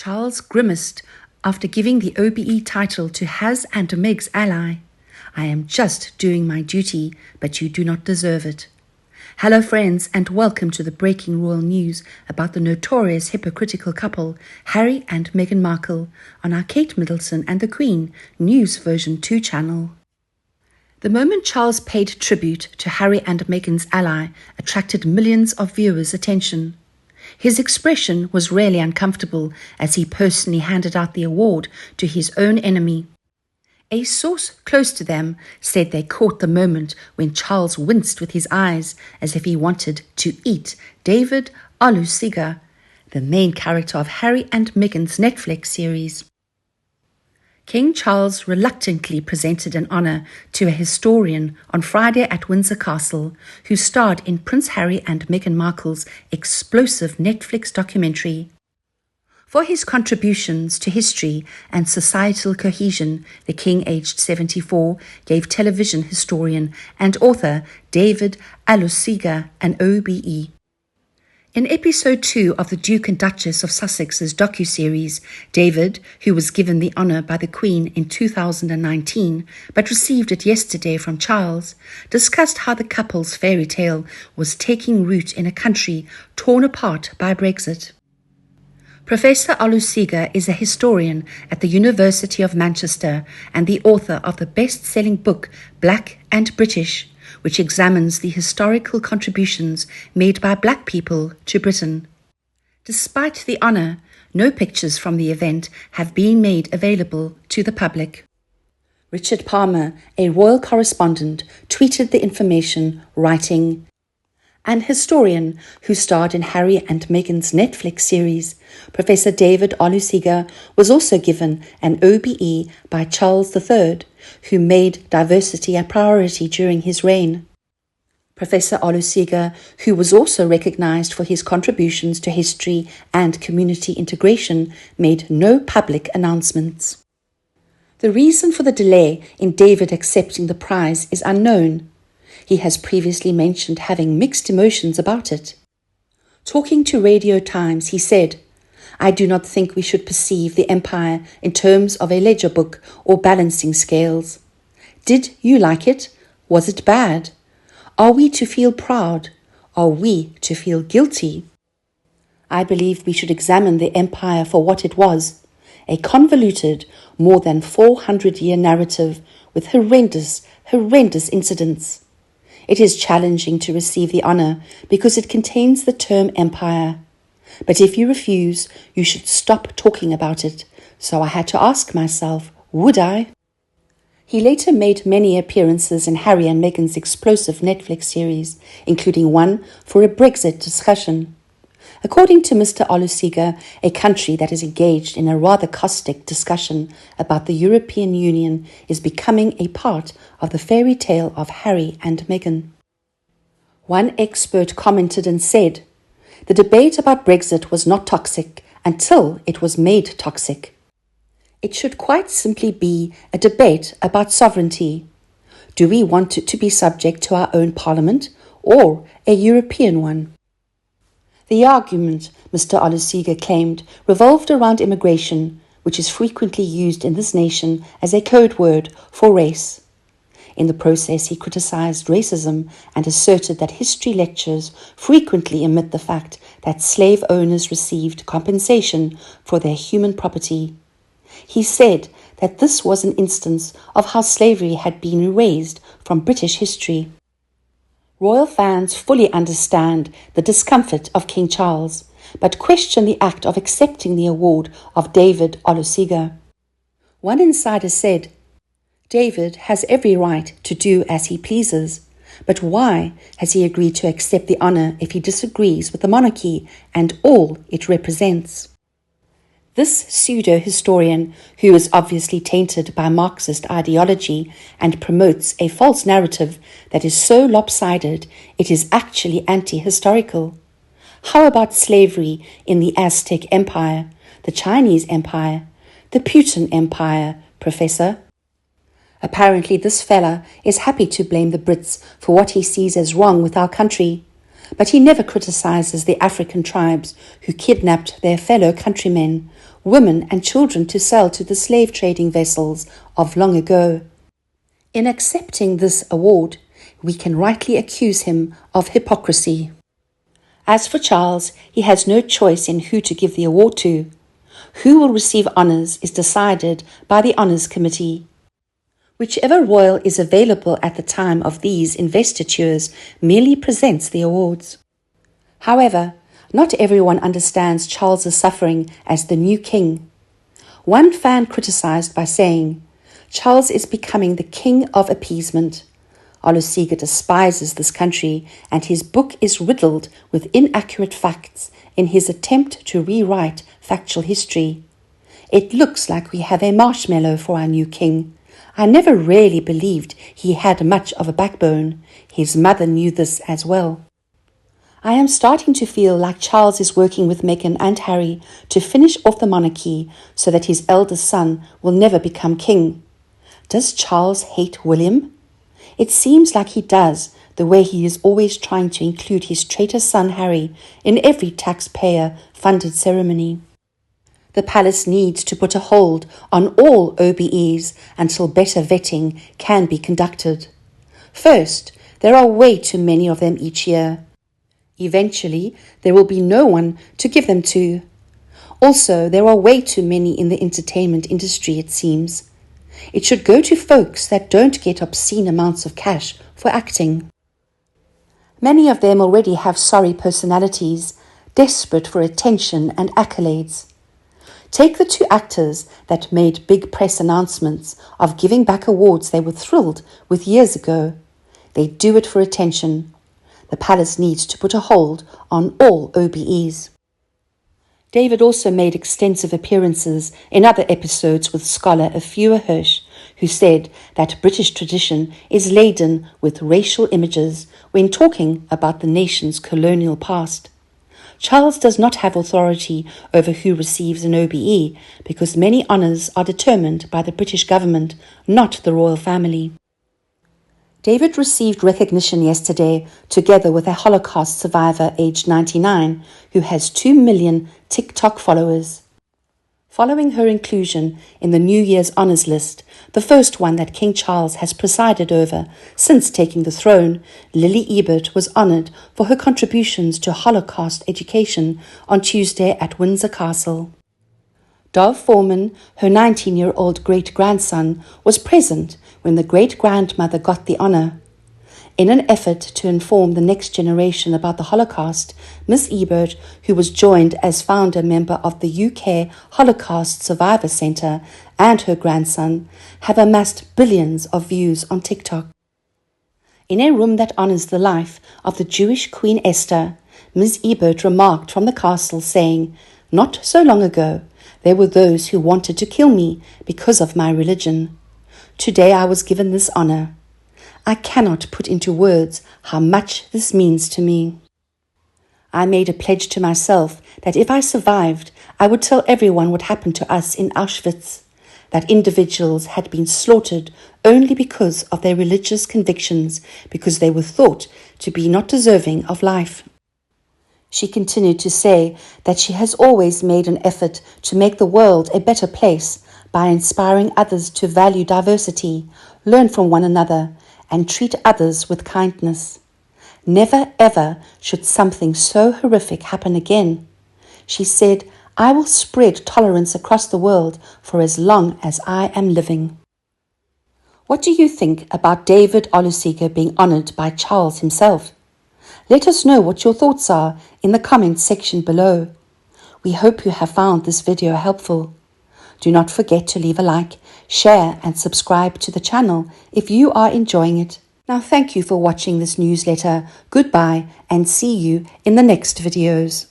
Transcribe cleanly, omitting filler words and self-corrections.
Charles grimaced after giving the OBE title to Haz and Meg's ally. I am just doing my duty, but you do not deserve it. Hello friends, and welcome to the breaking royal news about the notorious hypocritical couple Harry and Meghan Markle on our Kate Middleton and the Queen News version 2 channel. The moment Charles paid tribute to Harry and Meghan's ally attracted millions of viewers' attention. His expression was rarely uncomfortable as he personally handed out the award to his own enemy. A source close to them said they caught the moment when Charles winced with his eyes as if he wanted to eat David Olusoga, the main character of Harry and Meghan's Netflix series. King Charles reluctantly presented an honour to a historian on Friday at Windsor Castle, who starred in Prince Harry and Meghan Markle's explosive Netflix documentary. For his contributions to history and societal cohesion, the King, aged 74, gave television historian and author David Olusoga an OBE. In episode 2 of the Duke and Duchess of Sussex's docuseries, David, who was given the honour by the Queen in 2019 but received it yesterday from Charles, discussed how the couple's fairy tale was taking root in a country torn apart by Brexit. Professor Olusoga is a historian at the University of Manchester and the author of the best-selling book Black and British, which examines the historical contributions made by black people to Britain. Despite the honour, no pictures from the event have been made available to the public. Richard Palmer, a royal correspondent, tweeted the information, writing, "An historian who starred in Harry and Meghan's Netflix series, Professor David Olusoga, was also given an OBE by Charles III, who made diversity a priority during his reign. Professor Olusoga, who was also recognized for his contributions to history and community integration, made no public announcements." The reason for the delay in David accepting the prize is unknown. He has previously mentioned having mixed emotions about it. Talking to Radio Times, he said, "I do not think we should perceive the empire in terms of a ledger book or balancing scales. Did you like it? Was it bad? Are we to feel proud? Are we to feel guilty? I believe we should examine the empire for what it was, a convoluted, more than 400-year narrative with horrendous incidents. It is challenging to receive the honour because it contains the term empire. But if you refuse, you should stop talking about it. So I had to ask myself, would I?" He later made many appearances in Harry and Meghan's explosive Netflix series, including one for a Brexit discussion. According to Mr. Olusoga, a country that is engaged in a rather caustic discussion about the European Union is becoming a part of the fairy tale of Harry and Meghan. One expert commented and said, "The debate about Brexit was not toxic until it was made toxic. It should quite simply be a debate about sovereignty. Do we want it to be subject to our own parliament or a European one?" The argument, Mr. Olusoga claimed, revolved around immigration, which is frequently used in this nation as a code word for race. In the process, he criticized racism and asserted that history lectures frequently omit the fact that slave owners received compensation for their human property. He said that this was an instance of how slavery had been erased from British history. Royal fans fully understand the discomfort of King Charles, but question the act of accepting the award of David Olusoga. One insider said, "David has every right to do as he pleases, but why has he agreed to accept the honour if he disagrees with the monarchy and all it represents?" This pseudo-historian, who is obviously tainted by Marxist ideology and promotes a false narrative that is so lopsided it is actually anti-historical. How about slavery in the Aztec Empire, the Chinese Empire, the Putin Empire, Professor? Apparently this fella is happy to blame the Brits for what he sees as wrong with our country, but he never criticizes the African tribes who kidnapped their fellow countrymen women and children to sell to the slave trading vessels of long ago. In accepting this award, we can rightly accuse him of hypocrisy. As for Charles, he has no choice in who to give the award to. Who will receive honours is decided by the Honours Committee. Whichever royal is available at the time of these investitures merely presents the awards. However, not everyone understands Charles's suffering as the new king. One fan criticised by saying, "Charles is becoming the king of appeasement. Olusoga despises this country, and his book is riddled with inaccurate facts in his attempt to rewrite factual history. It looks like we have a marshmallow for our new king. I never really believed he had much of a backbone. His mother knew this as well." I am starting to feel like Charles is working with Meghan and Harry to finish off the monarchy so that his eldest son will never become king. Does Charles hate William? It seems like he does, the way he is always trying to include his traitor son Harry in every taxpayer-funded ceremony. The palace needs to put a hold on all OBEs until better vetting can be conducted. First, there are way too many of them each year. Eventually, there will be no one to give them to. Also, there are way too many in the entertainment industry, it seems. It should go to folks that don't get obscene amounts of cash for acting. Many of them already have sorry personalities, desperate for attention and accolades. Take the two actors that made big press announcements of giving back awards they were thrilled with years ago. They do it for attention. The palace needs to put a hold on all OBEs. David also made extensive appearances in other episodes with scholar Afua Hirsch, who said that British tradition is laden with racial images when talking about the nation's colonial past. Charles does not have authority over who receives an OBE because many honours are determined by the British government, not the royal family. David received recognition yesterday together with a Holocaust survivor aged 99 who has 2 million TikTok followers. Following her inclusion in the New Year's honours list, the first one that King Charles has presided over since taking the throne, Lily Ebert was honoured for her contributions to Holocaust education on Tuesday at Windsor Castle. Dov Foreman, her 19-year-old great-grandson, was present when the great-grandmother got the honour. In an effort to inform the next generation about the Holocaust, Miss Ebert, who was joined as founder member of the UK Holocaust Survivor Centre, and her grandson, have amassed billions of views on TikTok. In a room that honours the life of the Jewish Queen Esther, Miss Ebert remarked from the castle saying, "Not so long ago, there were those who wanted to kill me because of my religion. Today I was given this honour. I cannot put into words how much this means to me. I made a pledge to myself that if I survived, I would tell everyone what happened to us in Auschwitz, that individuals had been slaughtered only because of their religious convictions, because they were thought to be not deserving of life." She continued to say that she has always made an effort to make the world a better place by inspiring others to value diversity, learn from one another, and treat others with kindness. Never ever should something so horrific happen again. She said, "I will spread tolerance across the world for as long as I am living." What do you think about David Olusoga being honoured by Charles himself? Let us know what your thoughts are in the comments section below. We hope you have found this video helpful. Do not forget to leave a like, share and subscribe to the channel if you are enjoying it. Now thank you for watching this newsletter. Goodbye and see you in the next videos.